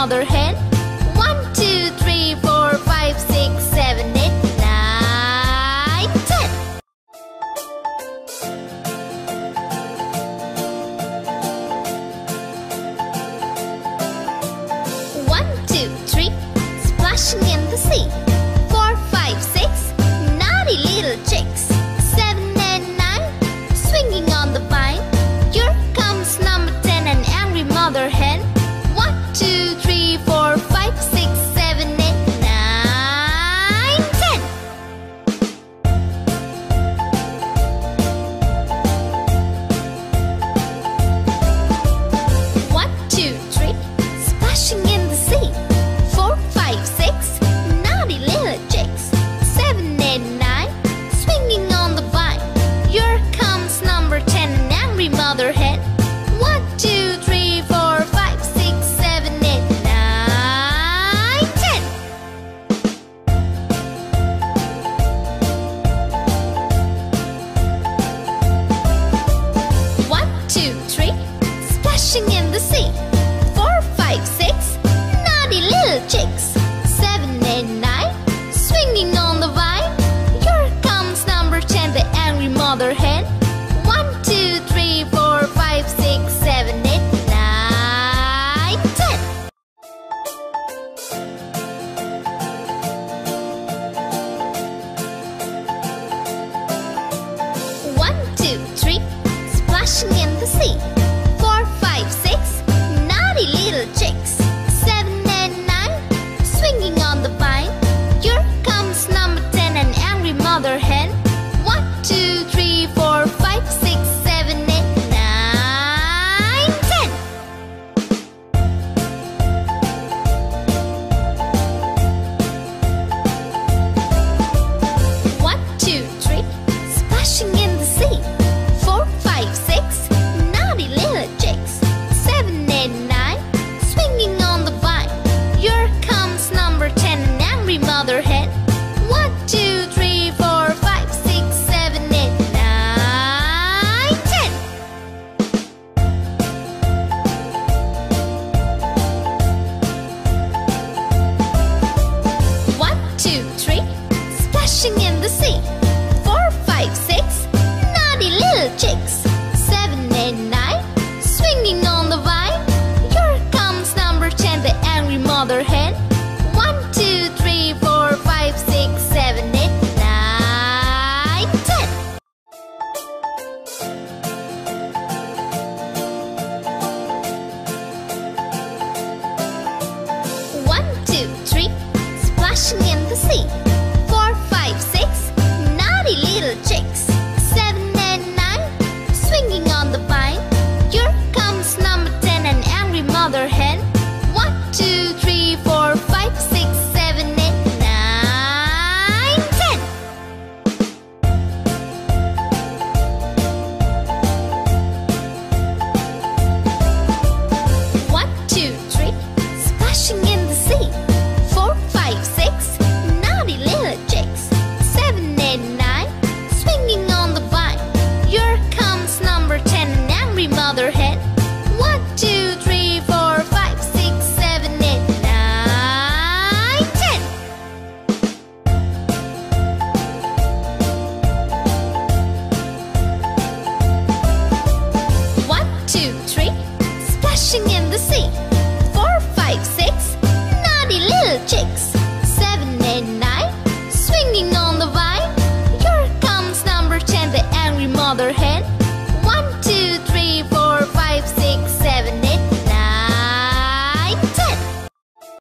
mother hen. 1, 2, 3, 4, 5, 6, 7, 8, 9, 10. 1, 2, 3, splashing in the sea. 4, 5, 6, naughty little chicks. 7 and 9, swinging on the vine. Here comes number 10, an angry mother hen. 1, 2, 3, 4, 5, 6, 7, 8, 9, 10. 1, 2, 3, splashing in the sea. 4, 5, 6, naughty little chicks. 7 and 9, swinging on the vine. Here comes number 10, an angry mother hen. 1, 2, 3, 4, 5, 6, 7, 8, 9, 10. 1, 2, 3, splashing in the sea. 4, 5, 6, naughty little chicks. 7 and 9, swinging on the vine. Here comes number 10, the angry mother hen. 1, 2, 3, 4, 5, 6, 7, 8, 9, 10. 1, 2, 3, splashing in the sea. 4, 5, 6, naughty little chicks. 7 and 9, swinging on the vine. Here comes number 10, an angry mother hen. 1, 2, 3, 4, 5, 6, 7, 8, 9, 10. 1, 2, 3, splashing in the sea. 4, 5, 6, naughty little chicks. 7 and 9, swinging on the vine. Here comes number 10, an angry mother hen. 1, 2, 3, 4, 5, 6, 7, 8, 9, 10. 1, 2, 3, splashing in the sea. 4, 5, 6, naughty little chicks. 7 and 9, swinging on the vine. Here comes number 10, the angry mother hen. 1, 2, 3, 4, 5, 6, 7, 8, 9, 10. 1, 2, 3, splashing in the sea. 4, 5, 6, naughty little chicks. 7 and 9, swinging on the vine. Here comes number 10, an angry mother hen. 1, 2, 3, 4, 5, 6, 7, 8, 9, 10. 1, 2, 3, splashing in the sea. 4, 5, 6, naughty little chicks. 7 and 9, swinging on the vine. Here comes number 10, an angry mother hen. 1, 2, 3, 4, 5, 6, 7, 8, 9, 10. 1, 2, 3, splashing in the sea. 4, 5, 6, naughty little chicks. 7 and 9, swinging on the vine. Here comes number 10, the angry mother hen.